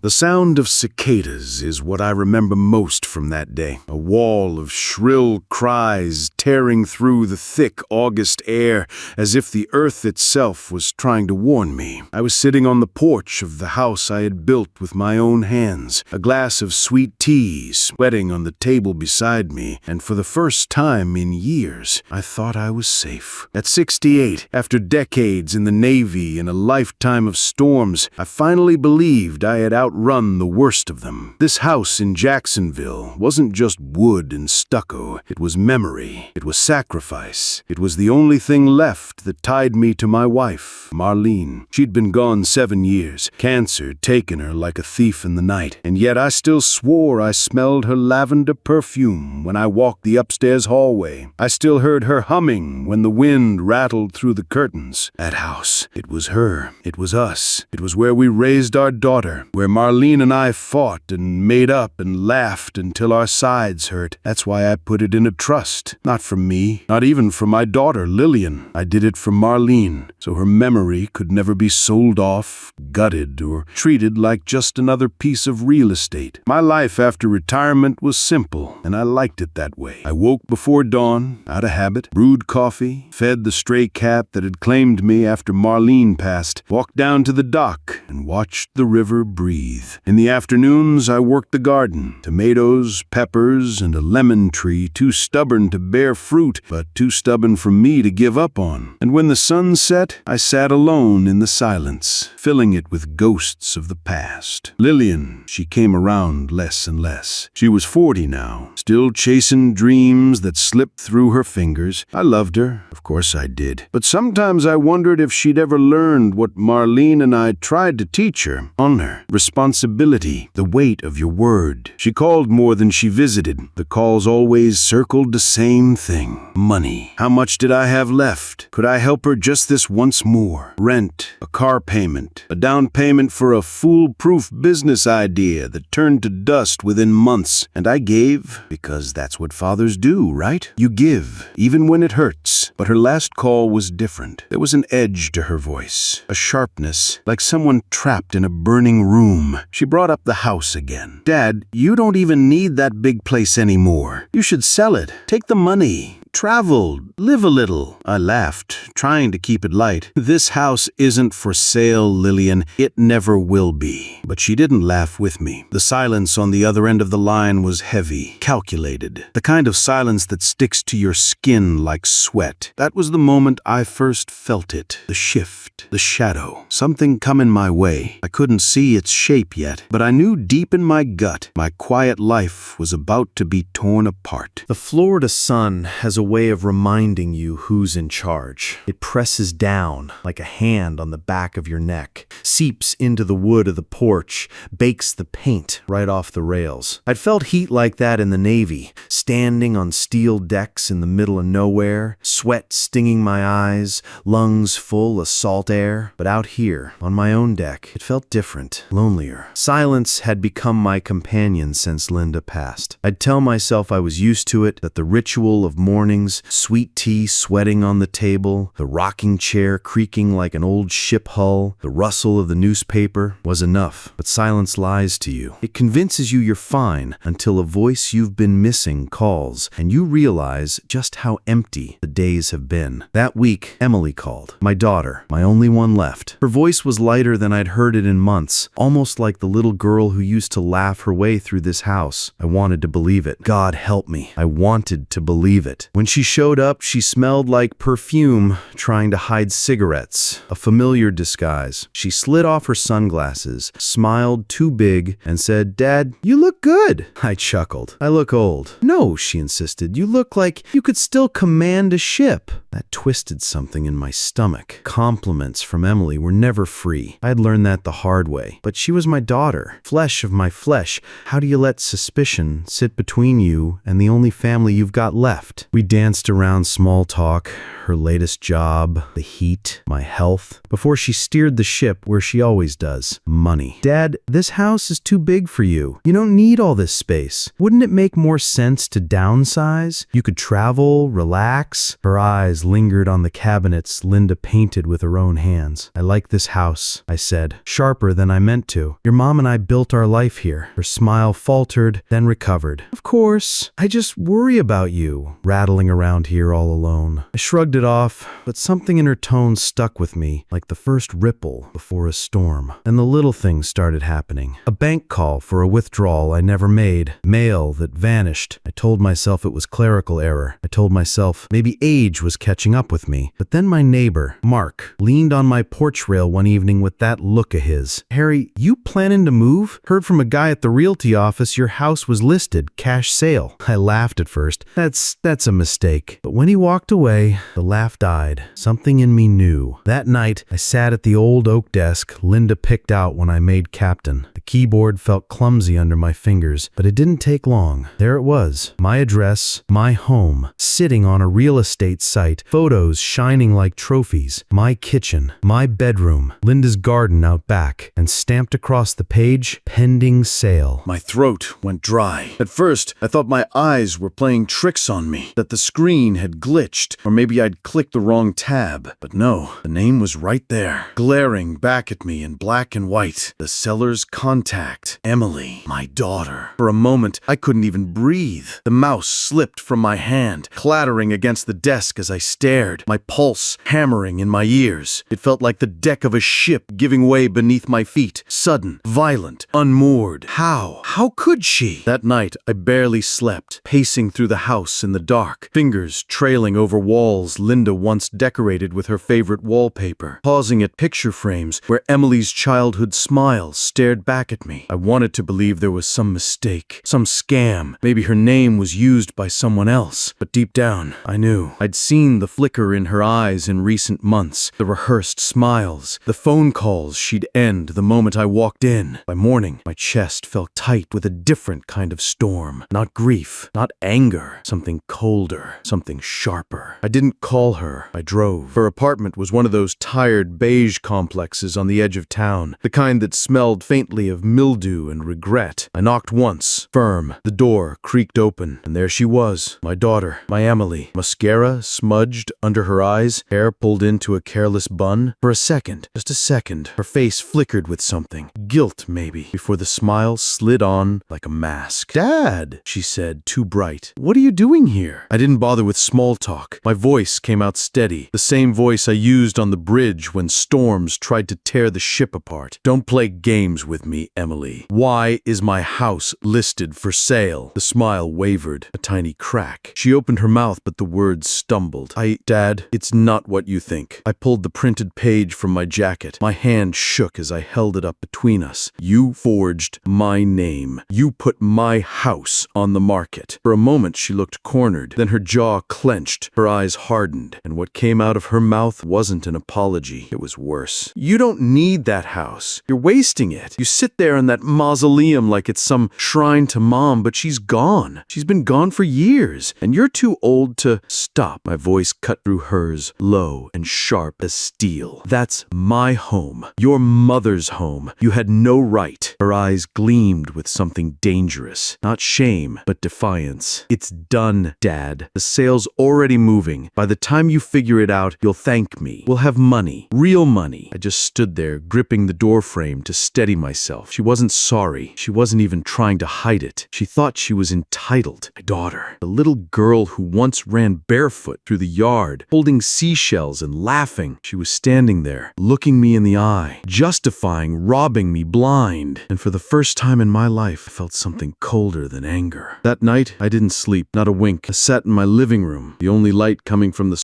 The sound of cicadas is what I remember most from that day. A wall of shrill cries tearing through the thick August air as if the earth itself was trying to warn me. I was sitting on the porch of the house I had built with my own hands, a glass of sweet tea sweating on the table beside me, and for the first time in years, I thought I was safe. At 68, after decades in the Navy and a lifetime of storms, I finally believed I had outrun the worst of them. This house in Jacksonville wasn't just wood and stucco. It was memory. It was sacrifice. It was the only thing left that tied me to my wife, Marlene. She'd been gone 7 years. Cancer had taken her like a thief in the night, and yet I still swore I smelled her lavender perfume when I walked the upstairs hallway. I still heard her humming when the wind rattled through the curtains. That house, it was her. It was us. It was where we raised our daughter, where Marlene and I fought and made up and laughed until our sides hurt. That's why I put it in a trust. Not for me, not even for my daughter, Lillian. I did it for Marlene, so her memory could never be sold off, gutted, or treated like just another piece of real estate. My life after retirement was simple, and I liked it that way. I woke before dawn, out of habit, brewed coffee, fed the stray cat that had claimed me after Marlene passed, walked down to the dock, and watched the river breathe. In the afternoons, I worked the garden. Tomatoes, peppers, and a lemon tree, too stubborn to bear fruit, but too stubborn for me to give up on. And when the sun set, I sat alone in the silence, filling it with ghosts of the past. Lillian, she came around less and less. She was 40 now, still chasing dreams that slipped through her fingers. I loved her, of course I did. But sometimes I wondered if she'd ever learned what Marlene and I tried to teach her. Honor, responsibility, the weight of your word. She called more than she visited. The calls always circled the same thing. Money. How much did I have left? Could I help her just this once more? Rent, a car payment, a down payment for a foolproof business idea that turned to dust within months. And I gave, because that's what fathers do, right? You give, even when it hurts. But her last call was different. There was an edge to her voice, a sharpness, like someone trapped in a burning room. She brought up the house again. Dad, you don't even need that big place anymore. You should sell it. Take the money. Travel, live a little. I laughed, trying to keep it light. This house isn't for sale, Lillian. It never will be. But she didn't laugh with me. The silence on the other end of the line was heavy, calculated. The kind of silence that sticks to your skin like sweat. That was the moment I first felt it. The shift, the shadow. Something coming my way. I couldn't see its shape yet, but I knew deep in my gut my quiet life was about to be torn apart. The Florida sun has a way of reminding you who's in charge. It presses down like a hand on the back of your neck, seeps into the wood of the porch, bakes the paint right off the rails. I'd felt heat like that in the Navy, standing on steel decks in the middle of nowhere, sweat stinging my eyes, lungs full of salt air. But out here, on my own deck, it felt different, lonelier. Silence had become my companion since Linda passed. I'd tell myself I was used to it, that the ritual of morning, sweet tea sweating on the table, the rocking chair creaking like an old ship hull, the rustle of the newspaper was enough. But silence lies to you. It convinces you you're fine until a voice you've been missing calls, and you realize just how empty the days have been. That week, Emily called. My daughter, my only one left. Her voice was lighter than I'd heard it in months, almost like the little girl who used to laugh her way through this house. I wanted to believe it. God help me. I wanted to believe it. When she showed up, she smelled like perfume trying to hide cigarettes, a familiar disguise. She slid off her sunglasses, smiled too big, and said, "Dad, you look good." I chuckled. "I look old." "No," she insisted. "You look like you could still command a ship." That twisted something in my stomach. Compliments from Emily were never free. I'd learned that the hard way. But she was my daughter, flesh of my flesh. How do you let suspicion sit between you and the only family you've got left? We danced around small talk, her latest job, the heat, my health, before she steered the ship where she always does. Money. "Dad, this house is too big for you. You don't need all this space. Wouldn't it make more sense to downsize? You could travel, relax." Her eyes lingered on the cabinets Linda painted with her own hands. "I like this house," I said, sharper than I meant to. "Your mom and I built our life here." Her smile faltered, then recovered. "Of course, I just worry about you, rattling around here all alone." I shrugged it off, but something in her tone stuck with me, like the first ripple before a storm. Then the little things started happening. A bank call for a withdrawal I never made. Mail that vanished. I told myself it was clerical error. I told myself maybe age was catching up with me. But then my neighbor, Mark, leaned on my porch rail one evening with that look of his. "Harry, you planning to move? Heard from a guy at the realty office your house was listed, cash sale." I laughed at first. That's a mistake. But when he walked away, the laugh died. Something in me knew. That night, I sat at the old oak desk Linda picked out when I made captain. The keyboard felt clumsy under my fingers, but it didn't take long. There it was, my address, my home, sitting on a real estate site, photos shining like trophies, my kitchen, my bedroom, Linda's garden out back, and stamped across the page, pending sale. My throat went dry. At first, I thought my eyes were playing tricks on me, that the screen had glitched, or maybe I'd clicked the wrong tab. But no, the name was right there, glaring back at me in black and white. The seller's contact, Emily, my daughter. For a moment, I couldn't even breathe. The mouse slipped from my hand, clattering against the desk as I stared, my pulse hammering in my ears. It felt like the deck of a ship giving way beneath my feet, sudden, violent, unmoored. How could she? That night, I barely slept, pacing through the house in the dark, fingers trailing over walls Linda once decorated with her favorite wallpaper, pausing at picture frames where Emily's childhood smile stared back at me. I wanted to believe there was some mistake, some scam. Maybe her name was used by someone else. But deep down, I knew. I'd seen the flicker in her eyes in recent months, the rehearsed smiles, the phone calls she'd end the moment I walked in. By morning, my chest felt tight with a different kind of storm. Not grief, not anger, something colder, something sharper. I didn't call her. I drove. Her apartment was one of those tired beige complexes on the edge of town, the kind that smelled faintly of mildew and regret. I knocked once, firm. The door creaked open, and there she was, my daughter, my Emily. Mascara smudged under her eyes, hair pulled into a careless bun. For a second, just a second, her face flickered with something. Guilt, maybe, before the smile slid on like a mask. "Dad," she said, too bright. "What are you doing here?" I didn't bother with small talk. My voice came out steady, the same voice I used on the bridge when storms tried to tear the ship apart. "Don't play games with me, Emily. Why is my house listed for sale?" The smile wavered, a tiny crack. She opened her mouth, but the words stumbled. Dad, it's not what you think." I pulled the printed page from my jacket. My hand shook as I held it up between us. "You forged my name. You put my house on the market." For a moment, she looked cornered. Then her jaw clenched, her eyes hardened, and what came out of her mouth wasn't an apology. It was worse. "You don't need that house. You're wasting it. You sit there in that mausoleum like it's some shrine to Mom, but she's gone. She's been gone for years, and you're too old to—" "Stop." My voice cut through hers, low and sharp as steel. "That's my home. Your mother's home. You had no right." Her eyes gleamed with something dangerous. Not shame, but defiance. "It's done, Dad. The sale's already moving. By the time you figure it out, you'll thank me. We'll have money. Real money." I just stood there, gripping the doorframe to steady myself. She wasn't sorry. She wasn't even trying to hide it. She thought she was entitled. My daughter, the little girl who once ran barefoot through the yard, holding seashells and laughing. She was standing there, looking me in the eye, justifying robbing me blind. And for the first time in my life, I felt something colder than anger. That night, I didn't sleep, not a wink. I sat in my living room, the only light coming from the